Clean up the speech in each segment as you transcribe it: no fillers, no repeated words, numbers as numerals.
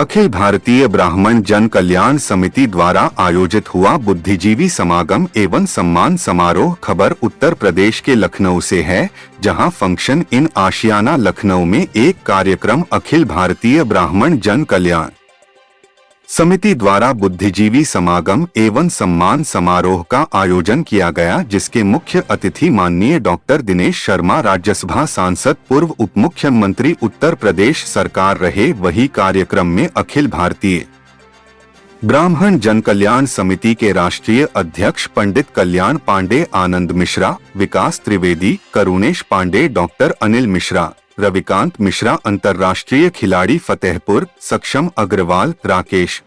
अखिल भारतीय ब्राह्मण जन कल्याण समिति द्वारा आयोजित हुआ बुद्धिजीवी समागम एवं सम्मान समारोह। खबर उत्तर प्रदेश के लखनऊ से है, जहां फंक्शन इन आशियाना लखनऊ में एक कार्यक्रम अखिल भारतीय ब्राह्मण जन कल्याण समिति द्वारा बुद्धिजीवी समागम एवं सम्मान समारोह का आयोजन किया गया, जिसके मुख्य अतिथि माननीय डॉक्टर दिनेश शर्मा, राज्यसभा सांसद, पूर्व उप मुख्यमंत्री उत्तर प्रदेश सरकार रहे। वही कार्यक्रम में अखिल भारतीय ब्राह्मण जन कल्याण समिति के राष्ट्रीय अध्यक्ष पंडित कल्याण पांडे, आनंद मिश्रा, विकास त्रिवेदी, करुणेश पांडे, डॉक्टर अनिल मिश्रा, रविकांत मिश्रा, अंतर्राष्ट्रीय खिलाड़ी फतेहपुर, सक्षम अग्रवाल, राकेश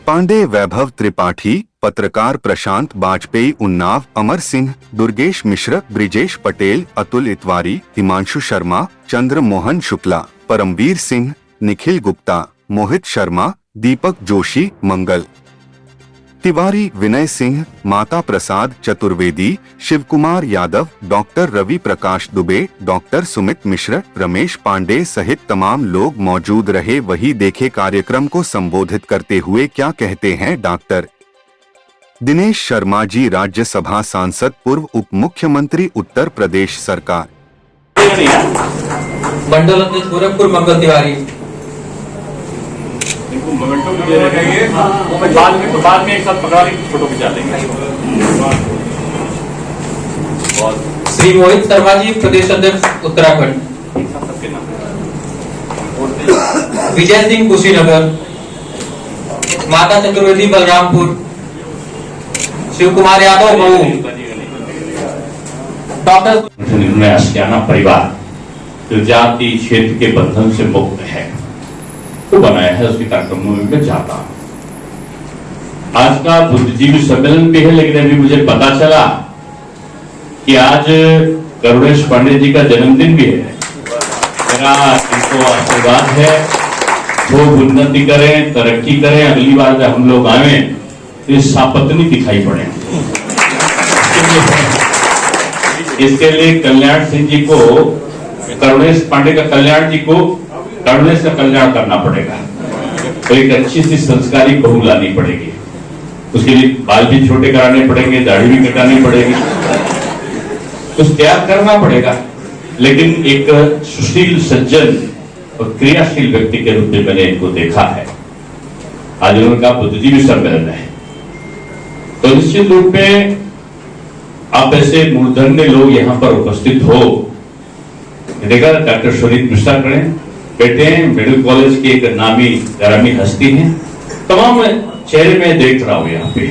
पांडे, वैभव त्रिपाठी, पत्रकार प्रशांत बाजपेयी, उन्नाव, अमर सिंह, दुर्गेश मिश्र, ब्रिजेश पटेल, अतुल इतवारी, हिमांशु शर्मा, चंद्र मोहन शुक्ला, परमवीर सिंह, निखिल गुप्ता, मोहित शर्मा, दीपक जोशी, मंगल तिवारी, विनय सिंह, माता प्रसाद चतुर्वेदी, शिवकुमार यादव, डॉक्टर रवि प्रकाश दुबे, डॉक्टर सुमित मिश्र, रमेश पांडे सहित तमाम लोग मौजूद रहे। वही देखे कार्यक्रम को संबोधित करते हुए क्या कहते हैं डॉक्टर दिनेश शर्मा जी, राज्यसभा सांसद, पूर्व उप मुख्यमंत्री उत्तर प्रदेश सरकार। मंडल अध्यक्ष गोरखपुर मंगल तिवारी। बाद में एक साथ पकड़ा लेंगे, फोटो खिंचा लेंगे। श्री मोहित शर्मा जी, प्रदेश अध्यक्ष उत्तराखंड। विजय सिंह कुशीनगर, माता चतुर्वेदी बलरामपुर, शिव कुमार यादव मऊ, डॉक्टर आशियाना परिवार जो जाति क्षेत्र के बंधन से मुक्त है तो बनाया है, उसके कार्यक्रमों में मैं जाता हूं। आज का बुद्धिजीवी सम्मेलन भी है, लेकिन अभी मुझे पता चला कि आज करुणेश पांडे जी का जन्मदिन भी है। मेरा इनको आशीर्वाद है, खूब उन्नति करें, तरक्की करें। अगली बार जब हम लोग आए तो सापत्नी दिखाई पड़े। इसके लिए कल्याण सिंह जी को, करुणेश पांडे का कल्याण जी को करुणेश का कल्याण करना पड़ेगा। तो एक अच्छी सी संस्कारी बहू लानी पड़ेगी। उसके लिए बाल भी छोटे कराने पड़ेंगे, दाढ़ी भी कटानी पड़ेगी, कुछ त्याग करना पड़ेगा। लेकिन एक सुशील, सज्जन और क्रियाशील व्यक्ति के रूप में मैंने इनको देखा है। आज उनका बुद्धिजीवी सम्मेलन है, तो निश्चित रूप में आप ऐसे मूर्धन्य लोग यहाँ पर उपस्थित हो। देखा डॉक्टर शोरित मिश्रा करें, बेटे मेडिकल कॉलेज की एक नामी ग्रामी हस्ती हैं। तमाम चेहरे में देख रहा हूं यहाँ पे।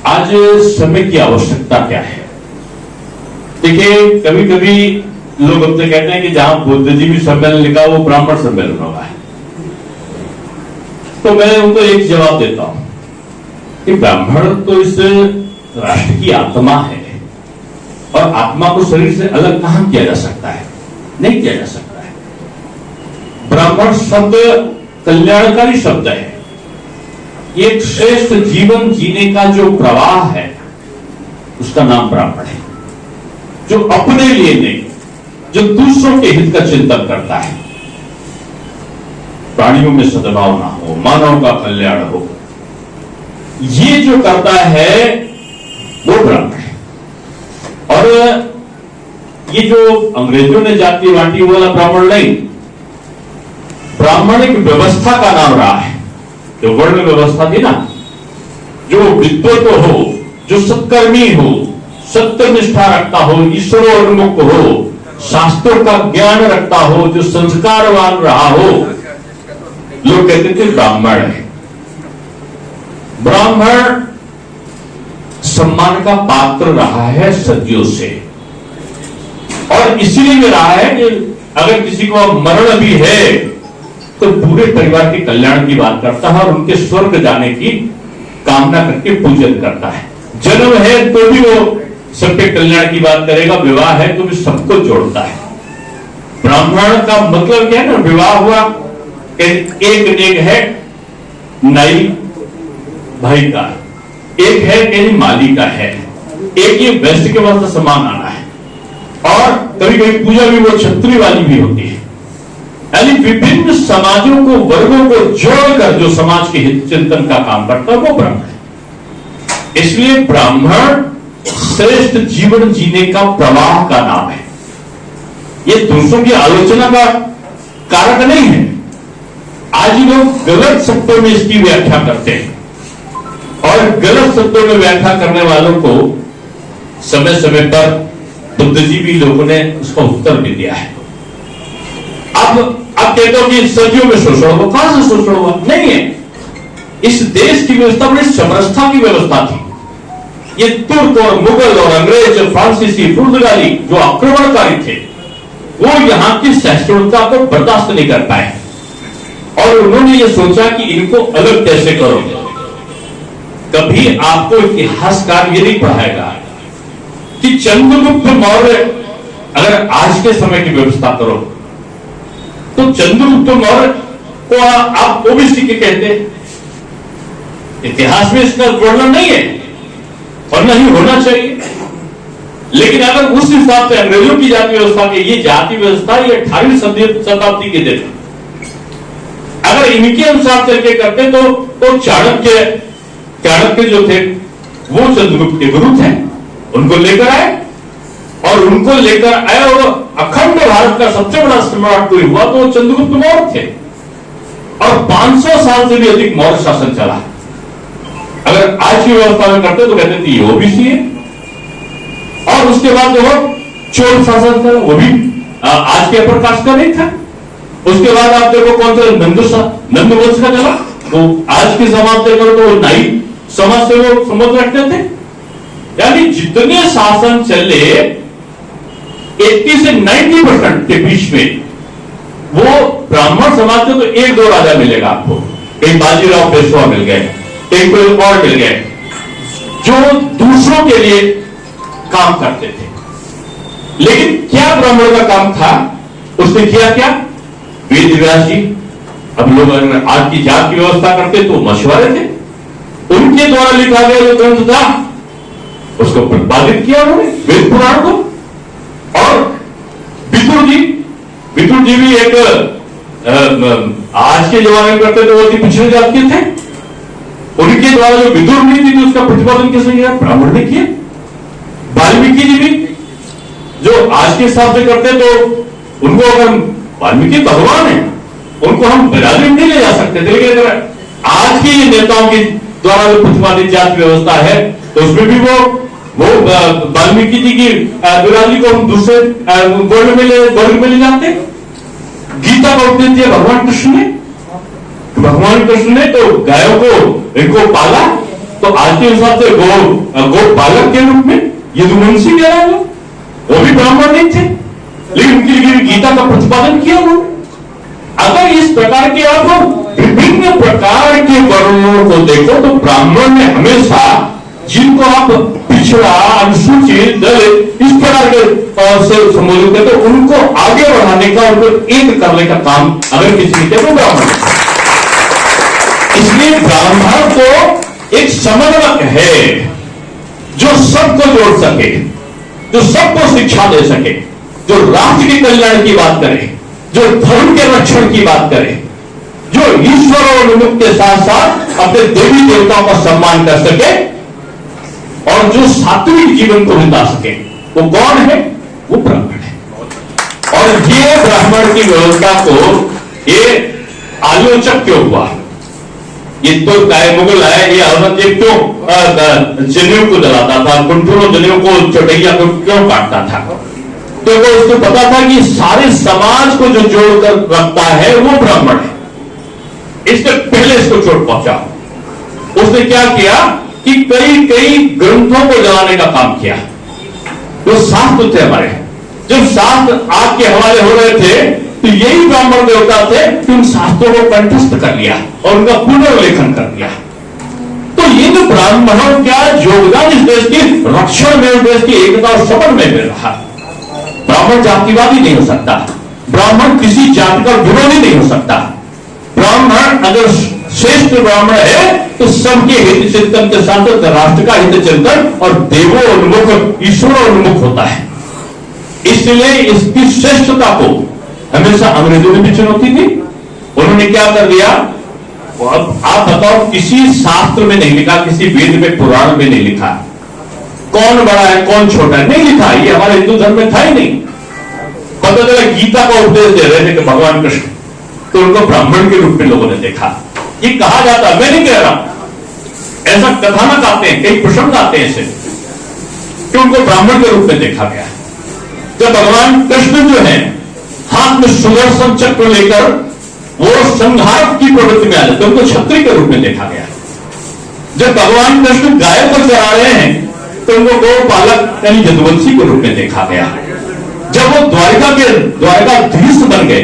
आज समय की आवश्यकता क्या है? देखिए, कभी कभी लोग हमसे कहते हैं कि जहां बुद्धिजीवी सम्मेलन लिखा वो ब्राह्मण सम्मेलन होगा। तो मैं उनको एक जवाब देता हूं कि ब्राह्मण तो इस राष्ट्र की आत्मा है, और आत्मा को शरीर से अलग कहां किया जा सकता है? नहीं किया जा सकता है। ब्राह्मण शब्द कल्याणकारी शब्द है। एक श्रेष्ठ जीवन जीने का जो प्रवाह है उसका नाम ब्राह्मण है, जो अपने लिए नहीं, जो दूसरों के हित का चिंतन करता है। प्राणियों में सद्भावना हो, मानव का कल्याण हो, ये जो करता है वो ब्राह्मण है। और ये जो अंग्रेजों ने जाति बांटी वाला ब्राह्मण नहीं, ब्राह्मण एक व्यवस्था का नाम रहा है। जो वर्ण व्यवस्था थी ना, जो विद्वत हो, जो सत्कर्मी हो, सत्य निष्ठा रखता हो, ईश्वरोन्मुख हो, शास्त्रों का ज्ञान रखता हो, जो संस्कारवान रहा हो, लोग कहते थे ब्राह्मण है। ब्राह्मण सम्मान का पात्र रहा है सदियों से, और इसीलिए भी रहा है कि अगर किसी को मरण भी है तो पूरे परिवार के कल्याण की बात करता है और उनके स्वर्ग जाने की कामना करके पूजन करता है। जन्म है तो भी वो सबके कल्याण की बात करेगा, विवाह है तो भी सबको जोड़ता है। ब्राह्मण का मतलब क्या है ना, विवाह हुआ एक नेक है नाई भाई का, एक है कहीं माली का है, एक ये वेस्ट के वास्ते समान आना है, और कभी कभी पूजा भी वो छत्री वाली भी होती है। यानी विभिन्न समाजों को, वर्गों को जोड़कर जो समाज के हित चिंतन का काम करता है वो ब्राह्मण है। इसलिए ब्राह्मण श्रेष्ठ जीवन जीने का प्रवाह का नाम है। ये दूसरों की आलोचना का कारक नहीं है। आज लोग गलत शब्दों में इसकी व्याख्या करते हैं और गलत शब्दों में व्याख्या करने वालों को समय समय पर बुद्धिजीवी लोगों ने उसका उत्तर भी दिया है। अब कहते हो कि सदियों में शोषण हुआ, कहां से शोषण हुआ? नहीं है। इस देश की व्यवस्था बड़ी समरसता की व्यवस्था थी। ये तुर्क और मुगल और अंग्रेज, फ्रांसीसी, पुर्तगाली जो आक्रमणकारी थे, वो यहां की सहिष्णुता को बर्दाश्त नहीं कर पाए और उन्होंने ये सोचा कि इनको अलग कैसे करोगे। कभी आपको इतिहासकार ये नहीं पढ़ाएगा कि चंद्रगुप्त मौर्य, अगर आज के समय की व्यवस्था करो तो चंद्रगुप्त मौर्य को आप ओबीसी के कहते हैं। इतिहास में इसका वर्णन नहीं है और नहीं होना चाहिए। लेकिन अगर उस हिसाब से अंग्रेजों की जाति व्यवस्था की ये जाति व्यवस्था ये 18वीं शताब्दी के दिन, अगर इनके अनुसार चल के करते तो चाणक्य जो थे वो चंद्रगुप्त के गुरु थे, उनको लेकर आए और उनको लेकर आए और अखंड भारत का सबसे बड़ा सम्राट कोई हुआ तो वो चंद्रगुप्त मौर्य थे और 500 साल से भी अधिक मौर्य शासन चला। अगर आज की व्यवस्था में करते तो कहते थे ये ओबीसी है। और उसके बाद जो चोल शासन था वो भी आज के अपर कास्ट का नहीं था। उसके बाद आप देखो कौन सा नंदवंश का चला, वो आज के समाज से करो तो नाई समाज से वो संबंध रखते थे। यानी जितने शासन चले 80 से 90% के बीच में वो ब्राह्मण समाज से तो एक दो राजा मिलेगा आपको, कहीं बाजीराव पेशवा मिल गए, कहीं कोई और मिल गए जो दूसरों के लिए काम करते थे। लेकिन क्या ब्राह्मण का काम था? उसने किया क्या? वेद व्यास जी, अब लोग आज की जात की व्यवस्था करते तो मशवरे थे, उनके द्वारा लिखा गया जो ग्रंथ था उसको प्रतिपादित किया उन्होंने, वेद पुराण को। और विदुर जी भी एक आज के जमाने में करते थे, वो पिछड़े जात के थे, उनके द्वारा जो विदुर नीति थी उसका प्रतिपादन किसने किया? ब्राह्मण ने किया। वाल्मीकि जी भी जो आज के हिसाब से करते तो उनको, अगर वाल्मीकि भगवान है उनको हम बिरादरी नहीं ले जा सकते थे, लेकिन अगर आज के नेताओं के द्वारा जो प्रतिपादित जाति व्यवस्था है तो उसमें भी वो वाल्मीकि जी की बिरादरी को हम दूसरे वर्ग में ले जाते। गीता का उपदेश दिया भगवान कृष्ण ने तो गायों को इनको पाला, तो आज के हिसाब से गो पालक के रूप में यदुवंशी कह रहा है, वो भी ब्राह्मण नहीं थे, लेकिन उनके लिए गीता का प्रतिपादन किया उन्होंने। अगर इस प्रकार के आप विभिन्न प्रकार के वर्णों को देखो तो ब्राह्मण ने हमेशा, जिनको आप पिछड़ा, अनुसूचित, दलित इस प्रकार के से संबोधित करते, उनको आगे बढ़ाने का, उनको एक करने का काम अगर किसी ने किया तो ब्राह्मण। इसलिए ब्राह्मण को एक समन्वयक है जो सबको जोड़ सके, जो सबको शिक्षा दे सके, जो राष्ट्र के कल्याण की बात करे, जो धर्म के रक्षण की बात करे, जो ईश्वर और उन्मुख के साथ साथ अपने देवी देवताओं का सम्मान कर सके और जो सात्विक जीवन को बिता सके, वो कौन है? वो ब्राह्मण है। और ये ब्राह्मण की व्यवस्था को ये आलोचक क्यों हुआ? ये तो काय मुगल है, ये औरंगजेब क्यों जनेऊ को जलाता था, कुंठों जनेऊ को चौटैया को क्यों काटता था? तो वो उसको पता था कि सारे समाज को जो जोड़कर रखता है वो ब्राह्मण है, इससे पहले इसको चोट पहुंचा। उसने क्या किया कि कई ग्रंथों को जलाने का काम किया। जो शास्त्र थे हमारे, जब शास्त्र आग के हवाले हो रहे थे तो यही ब्राह्मण देवता थे कि उन शास्त्रों को कंठस्थ कर लिया और उनका पुनर्लेखन कर दिया। तो ये जो ब्राह्मणों का योगदान इस देश की रक्षण में, इस देश की एकता और समन में मिल रहा। ब्राह्मण जातिवादी नहीं हो सकता, ब्राह्मण किसी जाति का विरोधी नहीं हो सकता। ब्राह्मण अगर श्रेष्ठ ब्राह्मण है तो सबके हित चिंतन के साथ राष्ट्र का हित चिंतन और देवोन्मुख, ईश्वरोन्मुख होता है। इसलिए इसकी श्रेष्ठता को हमेशा अंग्रेजों ने भी चुनौती दी। उन्होंने क्या कर दिया, अब आप बताओ, किसी शास्त्र में नहीं लिखा, किसी वेद में, पुराण में नहीं लिखा कौन बड़ा है कौन छोटा है, नहीं लिखा। ये हमारे हिंदू धर्म में था ही नहीं। पता चला गीता का उपदेश दे रहे थे कि भगवान कृष्ण, तो उनको ब्राह्मण के रूप में लोगों ने देखा। ये कहा जाता, मैं नहीं कह रहा, ऐसा कथानक आते हैं, कई प्रसंग आते हैं ऐसे कि उनको ब्राह्मण के रूप में देखा गया। जब भगवान कृष्ण जो है हाथ में सुदर्शन चक्र लेकर वो संहारक की प्रवृत्ति में आ जाते, उनको क्षत्रिय के रूप में देखा गया। जब भगवान कृष्ण गाय पर चढ़ा रहे हैं तो उनको गौपालक यानी यदुवंशी के रूप में देखा गया। जब वो द्वारकाधीश बन गए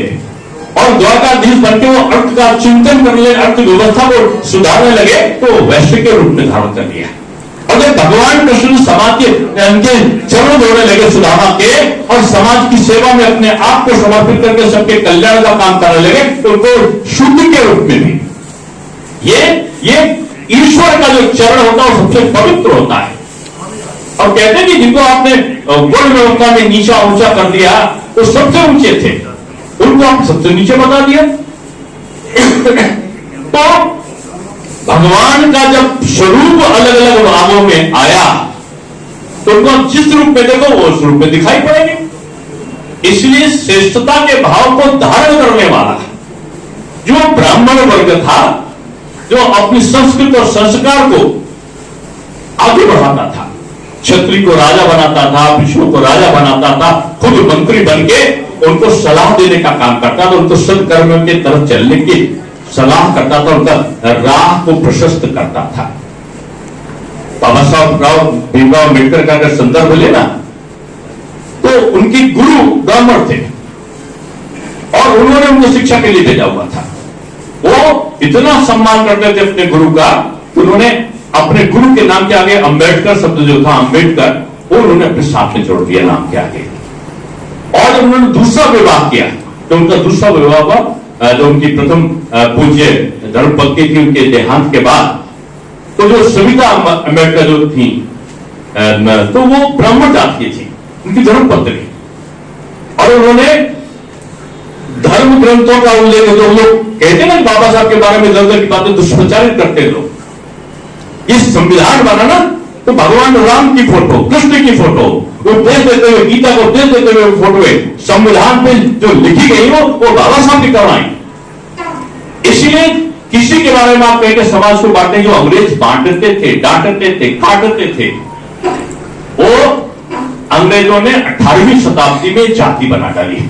और द्वारकाधीश बनके वो अर्थ का चिंतन करने, अर्थव्यवस्था को सुधारने लगे, तो वैश्य के रूप में धारण कर लिया। और जब भगवान कृष्ण समाज के चरण धोने लगे सुदामा के, और समाज की सेवा में अपने आप को समर्पित करके सबके कल्याण का काम करने लगे, तो उनको शुद्ध के रूप में भी ये ईश्वर का जो चरण होता है वो सबसे पवित्र होता है। और कहते हैं कि जिनको आपने वर्ण व्यवस्था में नीचा ऊंचा कर दिया, वो सबसे ऊंचे थे, उनको आप सबसे नीचे बता दिया। तो भगवान का जब स्वरूप अलग अलग भागों में आया, तो उनको जिस रूप में देखो वो उस रूप में दिखाई पड़ेंगे। इसलिए श्रेष्ठता के भाव को धारण करने वाला जो ब्राह्मण वर्ग था, जो अपनी संस्कृति और संस्कार को आगे बढ़ाता था, क्षत्रिय को राजा बनाता था, विष्णु को राजा बनाता था, खुद मंत्री बनके उनको सलाह देने का काम करता था, उनको सत्कर्म के तरफ चलने की सलाह करता था, उनका राह को प्रशस्त करता था। बाबा साहब भीमराव अम्बेडकर का अगर संदर्भ लेना, तो उनके गुरु ब्राह्मण थे और उन्होंने उनको शिक्षा के लिए भेजा हुआ था। वो इतना सम्मान करते थे अपने गुरु का, उन्होंने अपने गुरु के नाम के आगे अंबेडकर शब्द जो था, अंबेडकर, वो उन्होंने अपने साथ में जोड़ दिया नाम के आगे। और जब उन्होंने दूसरा विवाह किया, तो उनका दूसरा विवाह हुआ, जो उनकी प्रथम पूज्य धर्मपत्नी थी, उनके देहांत के बाद, तो जो सविता अंबेडकर जो थी, तो वो ब्राह्मण जात की थी, उनकी धर्मपत्नी। और उन्होंने धर्म ग्रंथों का उल्लेख, जो लोग कहते ना बाबा साहब के बारे में दर्द की बातें दुष्प्रचारित करते लोग, ये संविधान बनाना तो भगवान राम की फोटो, कृष्ण की फोटो, वो उपदेश देते हुए, गीता को उपदेश देते हुए फोटो है, संविधान पे जो लिखी गई वो बाबा साहब की करवाई। इसलिए किसी के बारे में आप कहेंगे समाज को बांटने, जो अंग्रेज बांटते थे, डांटते थे, काटते थे, वो अंग्रेजों ने 18वीं शताब्दी में जाति बना डाली।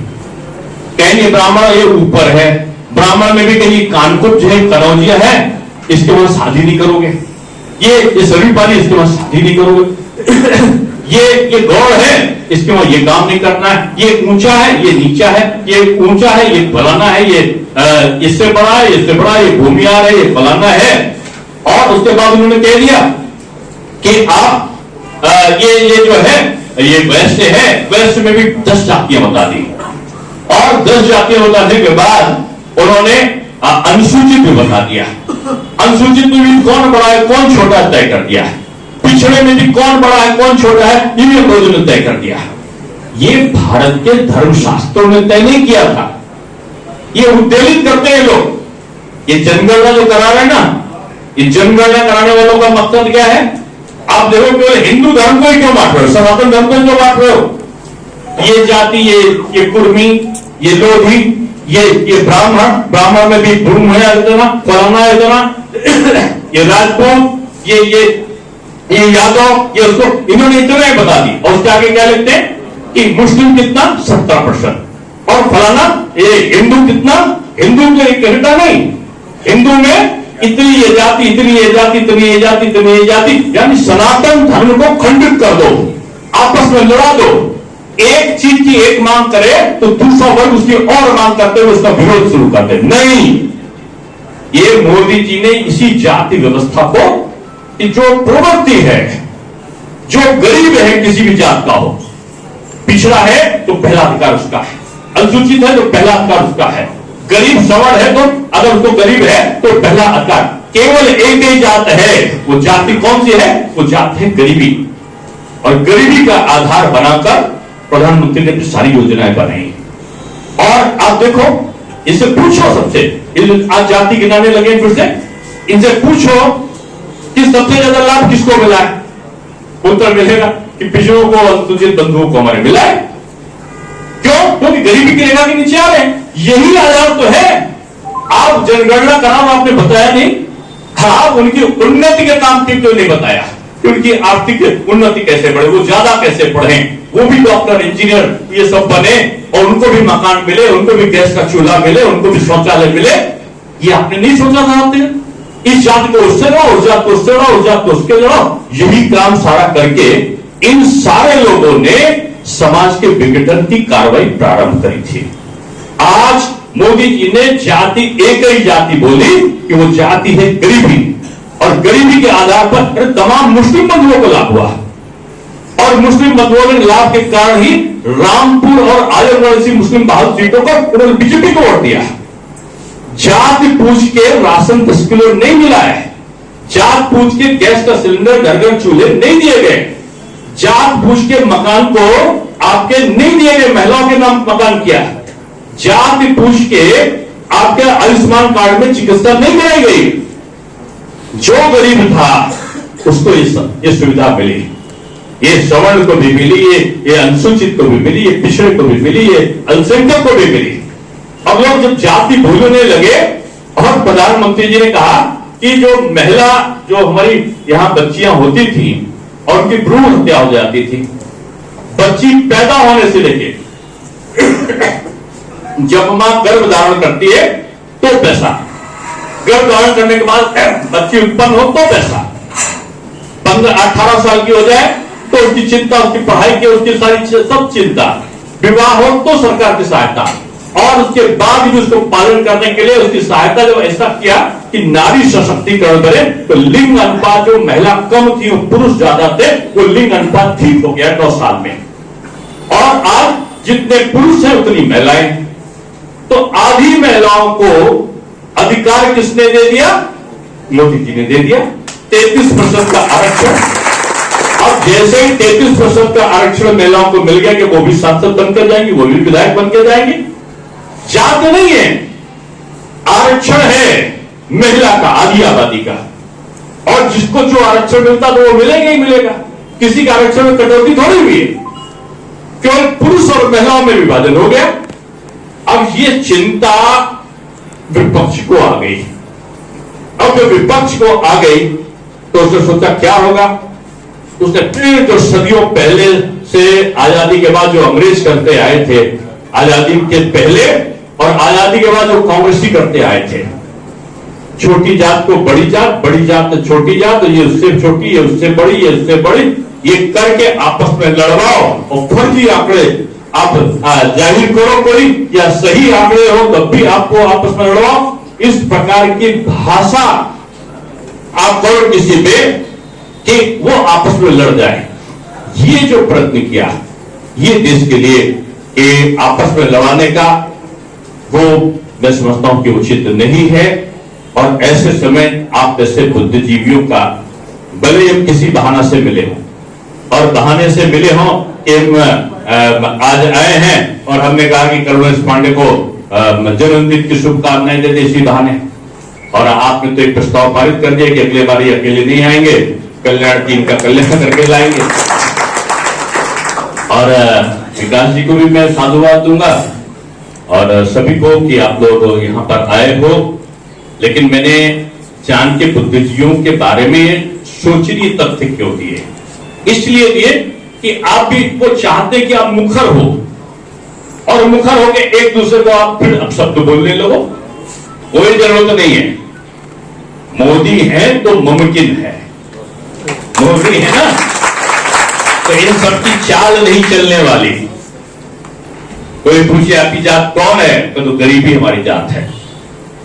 कहेंगे ब्राह्मण ये ऊपर है, ब्राह्मण में भी कहीं कानपुर जो है, कनौजिया है, इसके बाद शादी नहीं करोगे, ये सभी पानी, इसके बाद शादी नहीं करोगे, ये गौड़ है, इसके बाद ये काम नहीं करना है, ये ऊंचा है, ये नीचा है, ये ऊंचा है, ये फलाना है, ये इससे बड़ा है, इससे बड़ा, ये भूमियार है, ये फलाना है। और उसके बाद उन्होंने कह दिया कि आप ये जो है ये वैश्य है, वैश्य में भी 10 जातियां बता दी। और 10 जातियां बताने के बाद उन्होंने अनुसूचित भी बता दिया। अनुसूचित में भी कौन बड़ा है कौन छोटा है तय कर दिया है, पिछड़े में भी कौन बड़ा है कौन छोटा है ये भी अंग्रेजों ने तय कर दिया। ये भारत के धर्मशास्त्रों ने तय नहीं किया था, ये उद्वेलित करते हैं लोग। ये जनगणना जो करा रहे हैं ना, ये जनगणना कराने वालों का मकसद क्या है? आप देखो केवल हिंदू धर्म को ही क्यों बांट रहे हो, सनातन धर्म को क्यों बांट रहे हो? ये जाति, ये कुर्मी, ये लोधी, ये ब्राह्मण में भी ब्रह्म है इतना, फलाना है इतना, ये राजपूत, ये यादव, ये उसको इन्होंने इतना ही बता दी। और उसके आगे क्या लिखते हैं कि मुस्लिम कितना 70% और फलाना ये हिंदू कितना, हिंदू तो एक कहता नहीं, हिंदू में इतनी ये जाति, इतनी ये जाति, इतनी ये जाति, इतनी ये जाति, यानी सनातन धर्म को खंडित कर दो, आपस में लड़ा दो। एक चीज की एक मांग करे तो दूसरा वर्ग उसकी और मांग करते हुए उसका विरोध शुरू कर दे। नहीं, ये मोदी जी ने इसी जाति व्यवस्था को, जो प्रवृत्ति है, जो गरीब है किसी भी जात का हो, पिछड़ा है तो पहला अधिकार उसका है, अनुसूचित है तो पहला अधिकार उसका है, गरीब सवर्ण है तो अगर उसको गरीब है तो पहला अधिकार। केवल एक ही जात है, वो जाति कौन सी है? वो जात है गरीबी। और गरीबी का आधार बनाकर प्रधानमंत्री ने सारी योजनाएं बनाई और आप देखो, इनसे पूछो, सबसे आज जाति गिनाने लगे फिर से, इनसे पूछो कि सबसे ज्यादा लाभ किसको मिला है। उत्तर मिलेगा कि पिछड़ों को, अनुसूचित बंधुओं को हमारे मिला है। क्यों? क्योंकि गरीबी की रेखा के नीचे आ रहे हैं। यही आधार तो है। आप जनगणना कराओ, आपने बताया नहीं। आप उनकी उन्नति के काम ठीक क्यों नहीं बताया कि उनकी आर्थिक उन्नति कैसे बढ़े, वो ज्यादा कैसे पढ़े, वो भी डॉक्टर, इंजीनियर ये सब बने और उनको भी मकान मिले, उनको भी गैस का चूल्हा मिले, उनको भी शौचालय मिले। ये आपने नहीं सोचा था। आपने इस जाति को उससे लड़ो, उस जाति को उससे लड़ो, उस जाति को उसके लड़ो। यही काम सारा करके इन सारे लोगों ने समाज के विघटन की कार्रवाई प्रारंभ करी थी। आज मोदी जी ने जाति, एक ही जाति बोली कि वो जाति है गरीबी, और गरीबी के आधार पर तमाम मुस्लिम बंधुओं को लाभ हुआ, और मुस्लिम बंधुओं ने लाभ के कारण ही रामपुर और आजमगढ़ जैसी मुस्लिम बहुल सीटों पर उन्होंने बीजेपी को वोट दिया। जाति पूछ के राशन 10 किलो नहीं मिला है, जात पूछ के गैस का सिलेंडर, घर घर चूल्हे नहीं दिए गए, जात पूछ के मकान को आपके नहीं दिए गए, महिलाओं के नाम मकान किया, जाति पूछ के आपके आयुष्मान कार्ड में चिकित्सा नहीं कराई गई। जो गरीब था उसको ये सुविधा मिली, ये सवर्ण को भी मिली, ये अनुसूचित को भी मिली, ये पिछड़े को भी मिली, ये अल्पसंख्यक को भी मिली। अब लोग जब जाति भूलने लगे, और प्रधानमंत्री जी ने कहा कि जो महिला, जो हमारी यहां बच्चियां होती थी और उनकी भ्रूण हत्या हो जाती थी, बच्ची पैदा होने से लेके जब मां गर्भ धारण करती है तो पैसा, गर्भ धारण करने के बाद बच्ची उत्पन्न हो तो पैसा, 15-18 साल की हो जाए तो उसकी चिंता, उसकी पढ़ाई की, उसकी सारी सब चिंता, विवाह हो तो सरकार की सहायता, और उसके बाद भी उसको पालन करने के लिए उसकी सहायता। जब ऐसा किया कि नारी सशक्तिकरण करे तो लिंग अनुपात, जो महिला कम थी वो पुरुष ज्यादा थे, वो लिंग अनुपात ठीक हो गया 9 साल में, और आज जितने पुरुष हैं उतनी महिलाएं। तो आधी महिलाओं को अधिकार किसने दे दिया? मोदी जी ने दे दिया। 33% का आरक्षण। अब जैसे ही 33% का आरक्षण महिलाओं को मिल गया कि वो भी सांसद बनकर जाएंगी, वो भी विधायक बनकर जाएंगी। जाति नहीं है, आरक्षण है महिला का, आधी आबादी का, और जिसको जो आरक्षण मिलता तो वो मिलेगा ही मिलेगा। किसी का आरक्षण में कटौती थोड़ी हुई है, केवल पुरुष और महिलाओं में विभाजन हो गया। अब ये चिंता विपक्ष को आ गई। अब जब विपक्ष को आ गई तो उसने सोचा क्या होगा। उसने फिर जो सदियों पहले से आजादी के बाद जो अंग्रेज करते आए थे, आजादी के पहले और आजादी के बाद जो कांग्रेसी करते आए थे, छोटी जात को बड़ी जात, बड़ी जात को छोटी जात, तो ये उससे छोटी, ये उससे बड़ी, ये उससे बड़ी, ये करके आपस में लड़वाओ और फर्जी आंकड़े आप जाहिर करो कोई, या सही आंकड़े हो तब भी आपको आपस में लड़वाओ। इस प्रकार की भाषा आप करो किसी पे कि वो आपस में लड़ जाए। ये जो प्रयत्न किया, ये देश के लिए आपस में लड़ाने का, वो मैं समझता हूं कि उचित नहीं है। और ऐसे समय आप जैसे बुद्धिजीवियों का, भले हम किसी बहाना से मिले हों और बहाने से मिले हों कि आज आए हैं और हमने कहा कि करुणेश पांडे को जन्मदिन की शुभकामनाएं देते इसी बहाने, और आपने तो एक प्रस्ताव पारित कर दिया कि अगले बार ये अकेले नहीं आएंगे, कल्याण टीम का कल्याण करके लाएंगे। और विकास जी को भी मैं साधुवाद दूंगा और सभी को कि आप लोग यहाँ पर आए हो। लेकिन मैंने जान के बुद्धिजीवियों के बारे में सोचनीय तथ्य क्यों दिए? इसलिए दिए कि आप भी वो चाहते कि आप मुखर हो, और मुखर होके एक दूसरे को आप फिर अपशब्द बोलने लगो। कोई जरूरत नहीं है। मोदी है तो मुमकिन है, मोदी है ना, तो इन सबकी चाल नहीं चलने वाली। कोई पूछे आपकी जात कौन है, तो गरीबी हमारी जात है।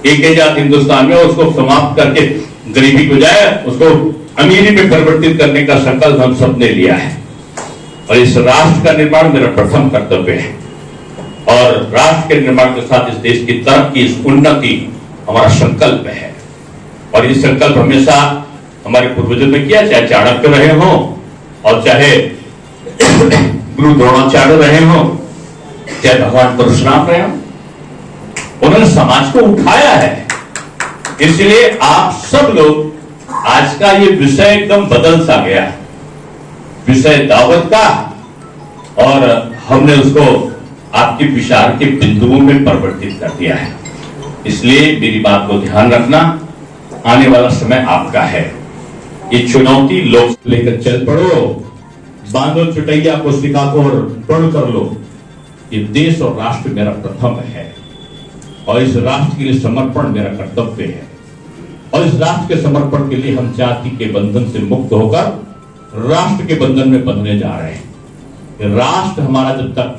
एक ही जात हिंदुस्तान में, उसको समाप्त करके गरीबी को जाए, उसको अमीरी में परिवर्तित करने का संकल्प हम सबने लिया है। और इस राष्ट्र का निर्माण मेरा प्रथम कर्तव्य है, और राष्ट्र के निर्माण के साथ इस देश की तरक्की, इस उन्नति हमारा संकल्प है। और ये संकल्प हमेशा हमारे पूर्वजों ने किया, चाहे चाणक्य रहे हो और चाहे गुरु द्रोणाचार्य रहे हो, चाहे भगवान परशुराम रहे हो। उन्होंने समाज को उठाया है। इसलिए आप सब लोग आज का ये विषय एकदम बदल सा गया, विषय दावत का, और हमने उसको आपके विचार के बिंदुओं में परिवर्तित कर दिया है। इसलिए मेरी बात को ध्यान रखना, आने वाला समय आपका है। ये चुनौती लोग लेकर चल पड़ो, बांधो चुटैया को सिखा को और पढ़ कर लो। ये देश और राष्ट्र मेरा प्रथम है और इस राष्ट्र के लिए समर्पण मेरा कर्तव्य है, और इस राष्ट्र के समर्पण के लिए हम जाति के बंधन से मुक्त होकर राष्ट्र के बंधन में बंधने जा रहे हैं। राष्ट्र हमारा जब तक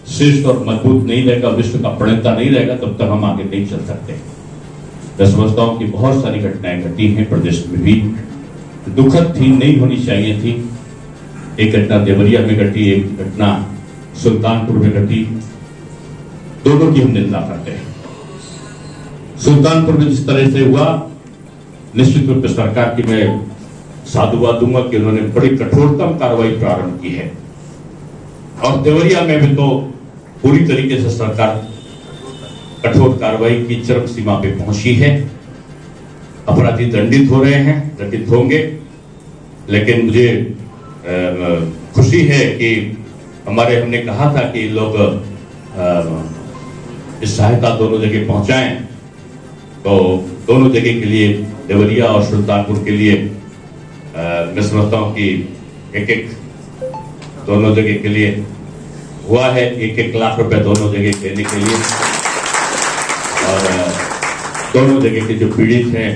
श्रेष्ठ और मजबूत नहीं रहेगा, विश्व का प्रणेता नहीं रहेगा, तब तक हम आगे नहीं चल सकते। मैं समझता हूं कि बहुत सारी घटनाएं घटी हैं प्रदेश में भी, दुखद थी, नहीं होनी चाहिए थी। एक घटना देवरिया में घटी, एक घटना सुल्तानपुर में घटी, दोनों की हम निंदा करते हैं। सुल्तानपुर में जिस तरह से हुआ, निश्चित रूप से सरकार की मैं साधुवाद दूंगा कि उन्होंने बड़ी कठोरतम कार्रवाई प्रारंभ की है, और देवरिया में भी तो पूरी तरीके से सरकार कठोर कार्रवाई की चरम सीमा पे पहुंची है। अपराधी दंडित हो रहे हैं, दंडित होंगे, लेकिन मुझे खुशी है कि हमने कहा था कि लोग इस सहायता दोनों जगह पहुंचाएं, तो दोनों जगह के लिए, देवरिया और सुल्तानपुर के लिए मैं समझता हूं कि एक दोनों जगह के लिए हुआ है, 1-1 लाख रुपए दोनों जगह देने के लिए, और दोनों जगह के जो पीड़ित हैं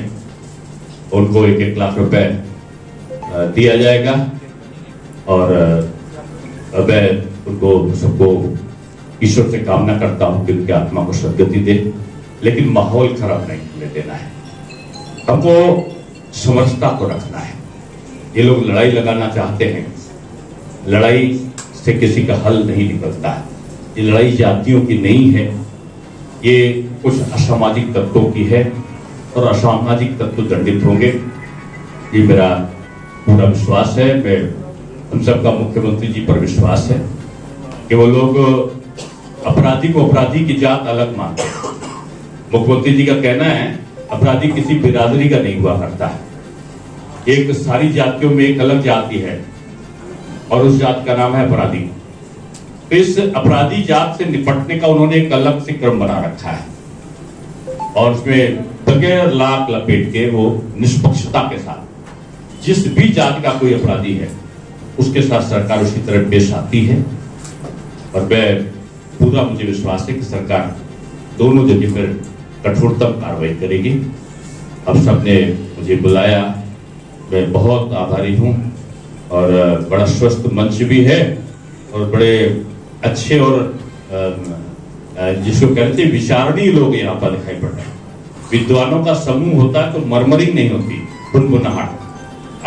उनको 1-1 लाख रुपए दिया जाएगा। और मैं उनको सबको ईश्वर से कामना करता हूं कि उनकी आत्मा को सद्गति दे, लेकिन माहौल खराब नहीं होने देना है। हमको समरसता को रखना है। ये लोग लड़ाई लगाना चाहते हैं, लड़ाई से किसी का हल नहीं निकलता है। ये लड़ाई जातियों की नहीं है, ये कुछ असामाजिक तत्वों की है, और असामाजिक तत्व दंडित होंगे, ये मेरा पूरा विश्वास है। मैं हम सबका मुख्यमंत्री जी पर विश्वास है कि वो लोग अपराधी को अपराधी की जात अलग मानते हैं। मुख्यमंत्री जी का कहना है अपराधी किसी बिरादरी का नहीं हुआ करता है, एक सारी जातियों में एक अलग जाति है और उस जात का नाम है अपराधी। तो इस अपराधी जात से निपटने का उन्होंने एक अलग से क्रम बना रखा है, और उसमें बगैर लाख लपेट के वो निष्पक्षता के साथ जिस भी जाति का कोई अपराधी है उसके साथ सरकार उसी तरह पेश आती है। और मैं मुझे विश्वास है कि सरकार दोनों जगह पर कठोरतम कार्रवाई करेगी। अब सबने मुझे बुलाया, मैं बहुत आभारी हूं, और बड़ा स्वस्थ मंच भी है, और बड़े अच्छे और जिसको कहते हैं विचारणीय लोग यहाँ पर दिखाई पड़ रहे हैं। विद्वानों का समूह होता है तो मरमरिंग नहीं होती, भुनभुनाहट।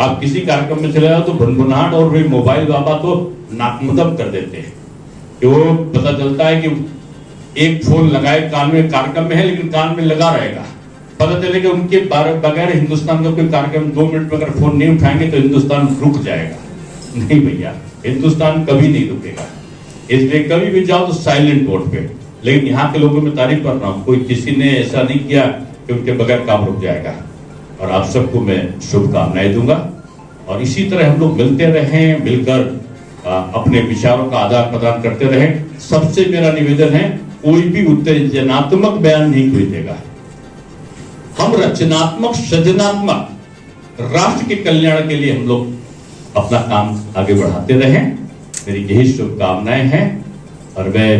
आप किसी कार्यक्रम में चले जाओ तो भुनभुनाहट, और वे मोबाइल बाबा तो नाकमदम कर देते हैं कि वो पता चलता है कि एक फोन लगाए कान में, कार्यक्रम में है लेकिन कान में लगा रहेगा, पता चले कि उनके बगैर हिंदुस्तान का कोई कार्यक्रम 2 मिनट में अगर फोन नहीं उठाएंगे तो हिंदुस्तान रुक जाएगा। नहीं भैया, हिंदुस्तान कभी नहीं रुकेगा। इसलिए कभी भी जाओ तो साइलेंट मोड पे। लेकिन यहाँ के लोगों में तारीफ कर रहा हूँ, कोई किसी ने ऐसा नहीं किया कि उनके बगैर काम रुक जाएगा। और आप सबको मैं शुभकामनाएं दूंगा, और इसी तरह हम लोग मिलते रहें, मिलकर अपने विचारों का आदान प्रदान करते रहें। सबसे मेरा निवेदन है, कोई भी उत्तेजनात्मक बयान नहीं कोई देगा। हम रचनात्मक, सृजनात्मक राष्ट्र के कल्याण के लिए हम लोग अपना काम आगे बढ़ाते रहें। मेरी यही शुभकामनाएं हैं, और मैं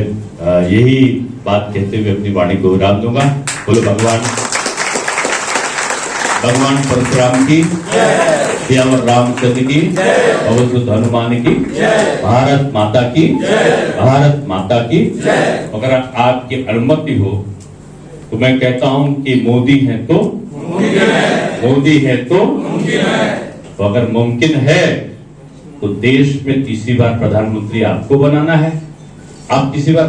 यही बात कहते हुए अपनी वाणी को विराम दूंगा। बोलो भगवान परशुराम की, सियावर रामचंद्र की, पवन हनुमान की, भारत माता की, भारत माता की। अगर आपकी अनुमति हो तो मैं कहता हूं कि मोदी है तो मोदी है तो अगर मुमकिन है तो देश में तीसरी बार प्रधानमंत्री आपको बनाना है। आप तीसरी बार